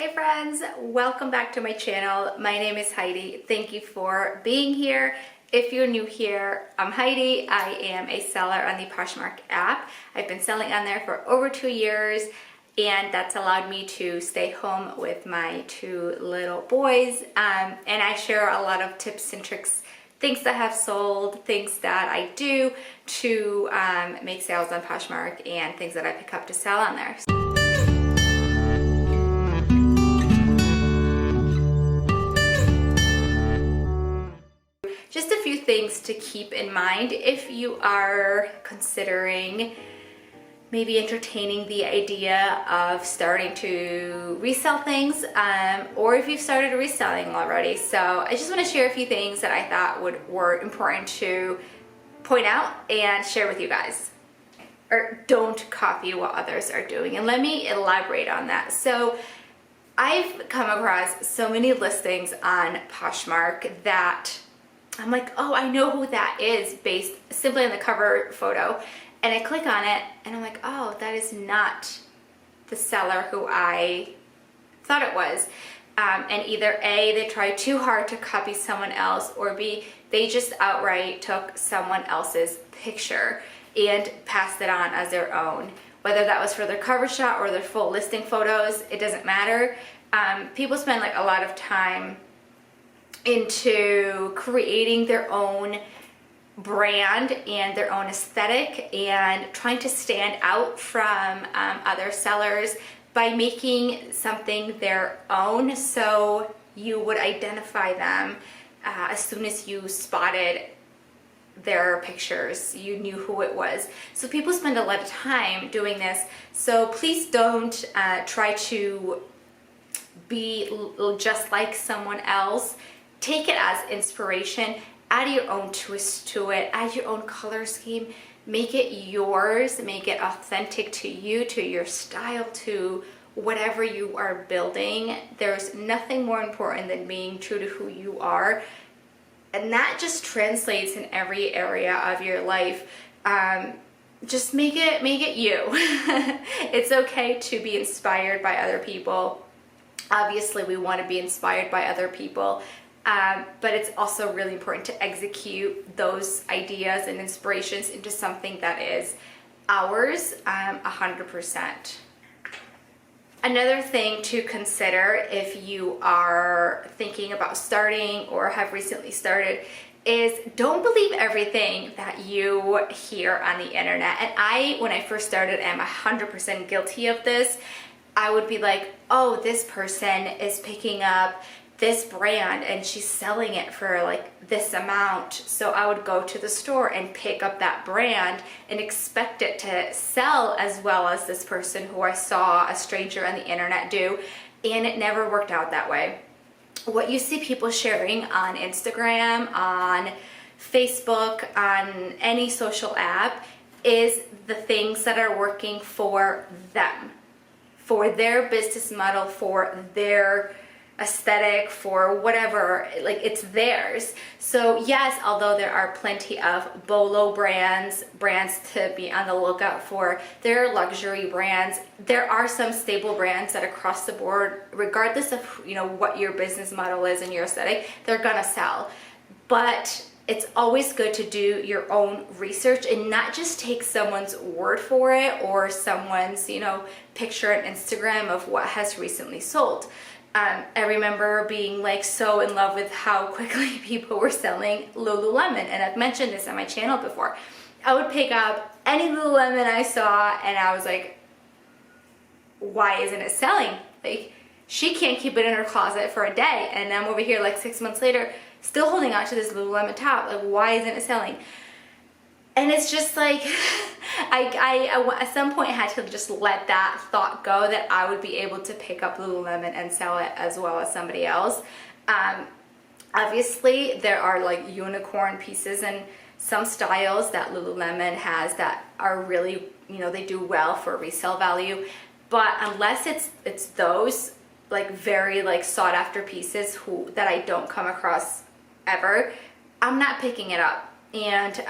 Hey friends, welcome back to my channel. My name is Heidi. Thank you for being here. If you're new here, I'm Heidi. I am a seller on the Poshmark app. I've been selling on there for over 2 years, and that's allowed me to stay home with my 2 little boys. And I share a lot of tips and tricks, things that have sold, things that I do to make sales on Poshmark, and things that I pick up to sell on there. Just a few things to keep in mind if you are considering maybe entertaining the idea of starting to resell things, or if you've started reselling already. So I just want to share a few things that I thought were important to point out and share with you guys. Or don't copy what others are doing. And let me elaborate on that. So I've come across so many listings on Poshmark that I'm like, oh, I know who that is based simply on the cover photo. And I click on it and I'm like, oh, that is not the seller who I thought it was. And either A, they tried too hard to copy someone else, or B, they just outright took someone else's picture and passed it on as their own. Whether that was for their cover shot or their full listing photos, it doesn't matter. People spend like a lot of time into creating their own brand and their own aesthetic and trying to stand out from other sellers by making something their own, so you would identify them as soon as you spotted their pictures. You knew who it was. So people spend a lot of time doing this, so please don't try to be just like someone else. Take it as inspiration, add your own twist to it, add your own color scheme, make it yours, make it authentic to you, to your style, to whatever you are building. There's nothing more important than being true to who you are, and that just translates in every area of your life. Just make it you. It's okay to be inspired by other people. Obviously, we want to be inspired by other people. But it's also really important to execute those ideas and inspirations into something that is ours 100%. Another thing to consider if you are thinking about starting or have recently started is don't believe everything that you hear on the internet. And when I first started, am 100% guilty of this. I would be like, oh, this person is picking up this brand and she's selling it for like this amount, so I would go to the store and pick up that brand and expect it to sell as well as this person who I saw a stranger on the internet do, and it never worked out that way. What you see people sharing on Instagram, on Facebook, on any social app is the things that are working for them, for their business model, for their aesthetic, for whatever, like it's theirs. So yes, although there are plenty of BOLO brands to be on the lookout for, there are luxury brands, there are some stable brands that across the board, regardless of what your business model is and your aesthetic, they're gonna sell. But it's always good to do your own research and not just take someone's word for it or someone's picture on Instagram of what has recently sold. I remember being like so in love with how quickly people were selling Lululemon, and I've mentioned this on my channel before. I would pick up any Lululemon I saw and I was like, why isn't it selling? Like, she can't keep it in her closet for a day, and I'm over here like 6 months later still holding on to this Lululemon top. Like, why isn't it selling? And it's just like, I at some point had to just let that thought go that I would be able to pick up Lululemon and sell it as well as somebody else. Obviously, there are like unicorn pieces and some styles that Lululemon has that are really, they do well for resale value. But unless it's those like very like sought after pieces that I don't come across ever, I'm not picking it up. And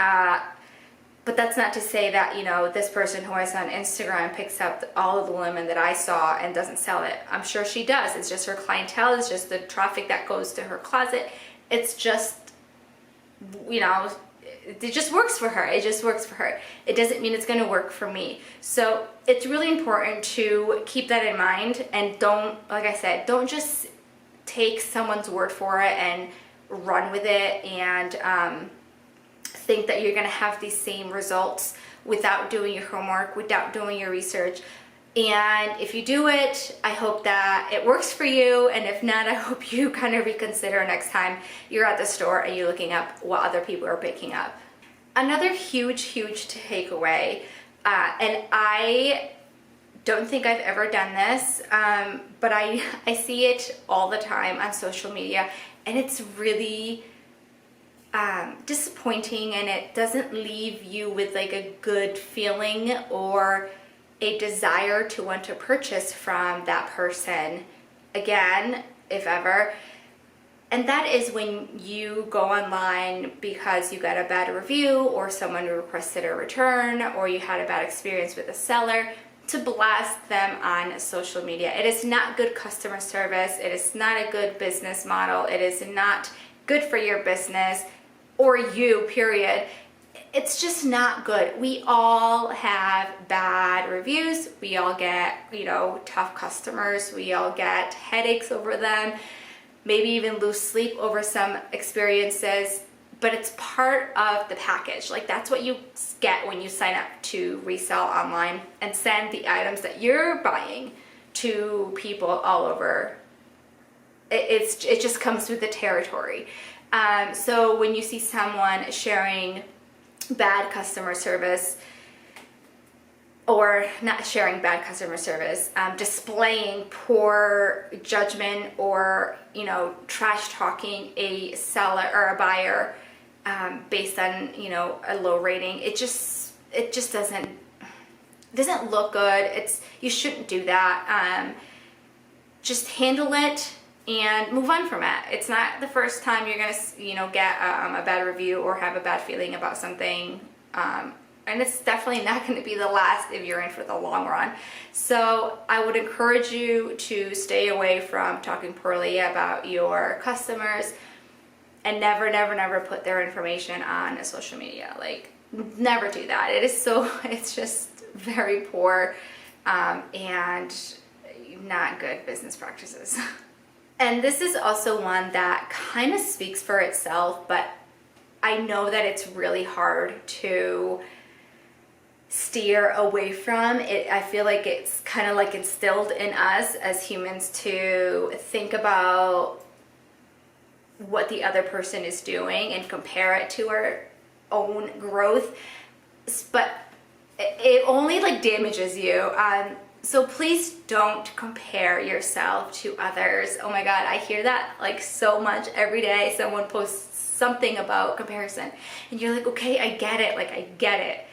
But that's not to say that, you know, this person who I saw on Instagram picks up all of the women that I saw and doesn't sell it. I'm sure she does. It's just her clientele. It's just the traffic that goes to her closet. It's just, you know, it just works for her. It just works for her. It doesn't mean it's going to work for me. So it's really important to keep that in mind, and don't, like I said, don't just take someone's word for it and run with it and think that you're going to have these same results without doing your homework, without doing your research. And if you do it, I hope that it works for you. And if not, I hope you kind of reconsider next time you're at the store and you're looking up what other people are picking up. Another huge takeaway, and I don't think I've ever done this, but I see it all the time on social media, and it's really disappointing, and it doesn't leave you with like a good feeling or a desire to want to purchase from that person again, if ever. And that is when you go online because you got a bad review, or someone requested a return, or you had a bad experience with a seller, to blast them on social media. It is not good customer service. It is not a good business model. It is not good for your business or you, period. It's just not good. We all have bad reviews. We all get, you know, tough customers. We all get headaches over them, maybe even lose sleep over some experiences, but it's part of the package. Like, that's what you get when you sign up to resell online and send the items that you're buying to people all over. It just comes with the territory. So when you see someone sharing bad customer service, or not sharing bad customer service, displaying poor judgment, or, you know, trash talking a seller or a buyer based on, you know, a low rating, it just doesn't look good. You shouldn't do that. Just handle it and move on from it. It's not the first time you're gonna, you know, get a bad review or have a bad feeling about something, and it's definitely not going to be the last if you're in for the long run. So I would encourage you to stay away from talking poorly about your customers, and never put their information on social media. Like, never do that. It's just very poor and not good business practices. And this is also one that kind of speaks for itself, but I know that it's really hard to steer away from it. I feel like it's kind of like instilled in us as humans to think about what the other person is doing and compare it to our own growth, but it only like damages you. So please don't compare yourself to others. Oh my God, I hear that like so much every day. Someone posts something about comparison and you're like, okay, I get it. Like, I get it.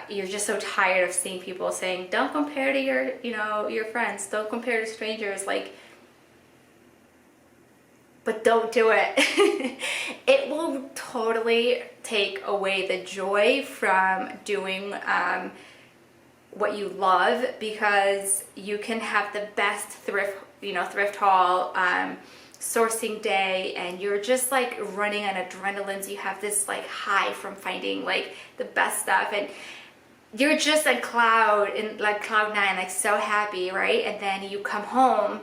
You're just so tired of seeing people saying, don't compare to your friends. Don't compare to strangers. Like, but don't do it. It will totally take away the joy from doing what you love, because you can have the best thrift haul, sourcing day, and you're just like running on adrenaline. So you have this like high from finding like the best stuff, and you're just a cloud nine, like so happy, right? And then you come home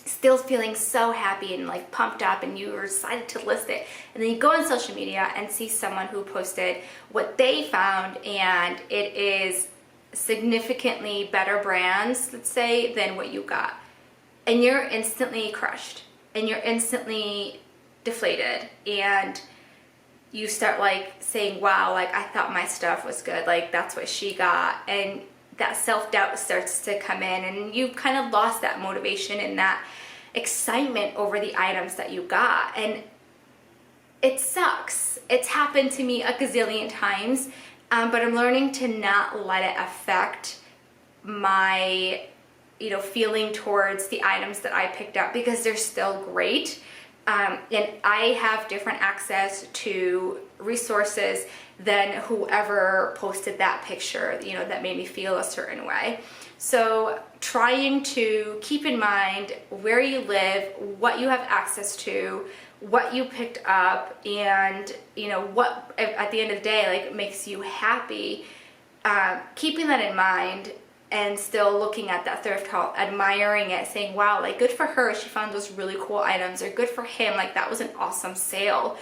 still feeling so happy and like pumped up, and you decided to list it, and then you go on social media and see someone who posted what they found, and it is significantly better brands, let's say, than what you got, and you're instantly crushed and you're instantly deflated, and you start like saying, wow, like I thought my stuff was good, like that's what she got, and that self-doubt starts to come in, and you've kind of lost that motivation and that excitement over the items that you got, and it sucks. It's happened to me a gazillion times, but I'm learning to not let it affect my feeling towards the items that I picked up, because they're still great. And I have different access to resources than whoever posted that picture, you know, that made me feel a certain way. So trying to keep in mind where you live, what you have access to, what you picked up, and you know what at the end of the day like makes you happy. Keeping that in mind and still looking at that thrift haul, admiring it, saying, wow, like good for her, she found those really cool items, or good for him, like that was an awesome sale.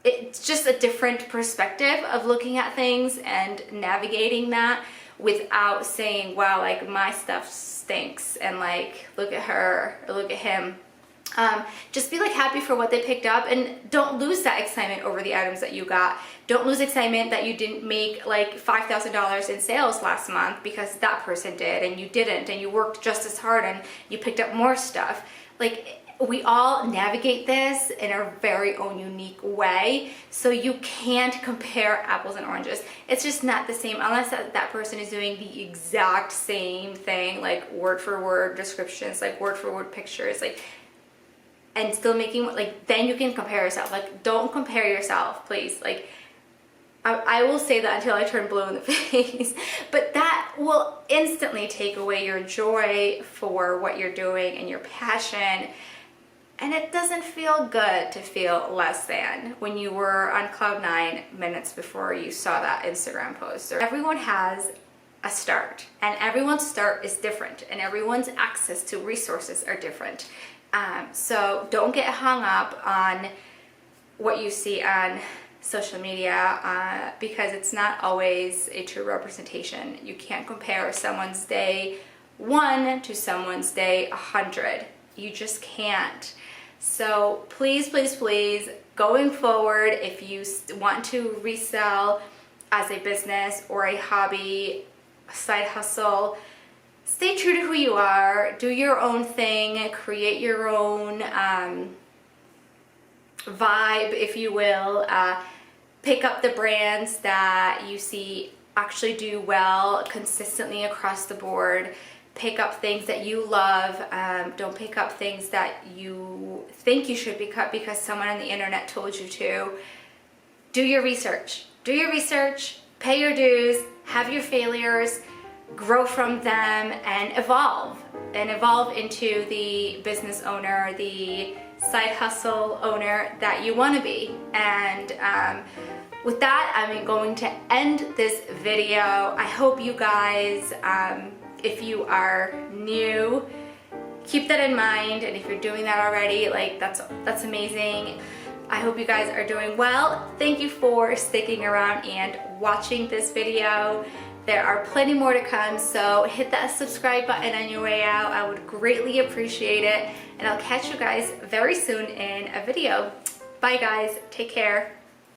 It's just a different perspective of looking at things and navigating that without saying, wow, like my stuff stinks, and like look at her or look at him. Just be like happy for what they picked up, and don't lose that excitement over the items that you got. Don't lose excitement that you didn't make like $5,000 in sales last month because that person did and you didn't, and you worked just as hard and you picked up more stuff. Like, we all navigate this in our very own unique way, so you can't compare apples and oranges. It's just not the same unless that person is doing the exact same thing, like word for word descriptions, like word for word pictures, like, and still making, like, then you can compare yourself. Like, don't compare yourself, please. Like, I will say that until I turn blue in the face, but that will instantly take away your joy for what you're doing and your passion. And it doesn't feel good to feel less than when you were on cloud 9 minutes before you saw that Instagram post. Everyone has a start, and everyone's start is different, and everyone's access to resources are different. So don't get hung up on what you see on social media because it's not always a true representation. You can't compare someone's day 1 to someone's day 100. You just can't. So please, please, please, going forward, if you want to resell as a business or a hobby, a side hustle, stay true to who you are, do your own thing, create your own vibe, if you will. Pick up the brands that you see actually do well consistently across the board. Pick up things that you love. Don't pick up things that you think you should pick up because someone on the internet told you to. Do your research. Do your research, pay your dues, have your failures, grow from them, and evolve into the business owner, the side hustle owner that you want to be. And with that, I'm going to end this video. I hope you guys, if you are new, keep that in mind, and if you're doing that already, like that's amazing. I hope you guys are doing well. Thank you for sticking around and watching this video. There are plenty more to come, so hit that subscribe button on your way out. I would greatly appreciate it, and I'll catch you guys very soon in a video. Bye guys, take care.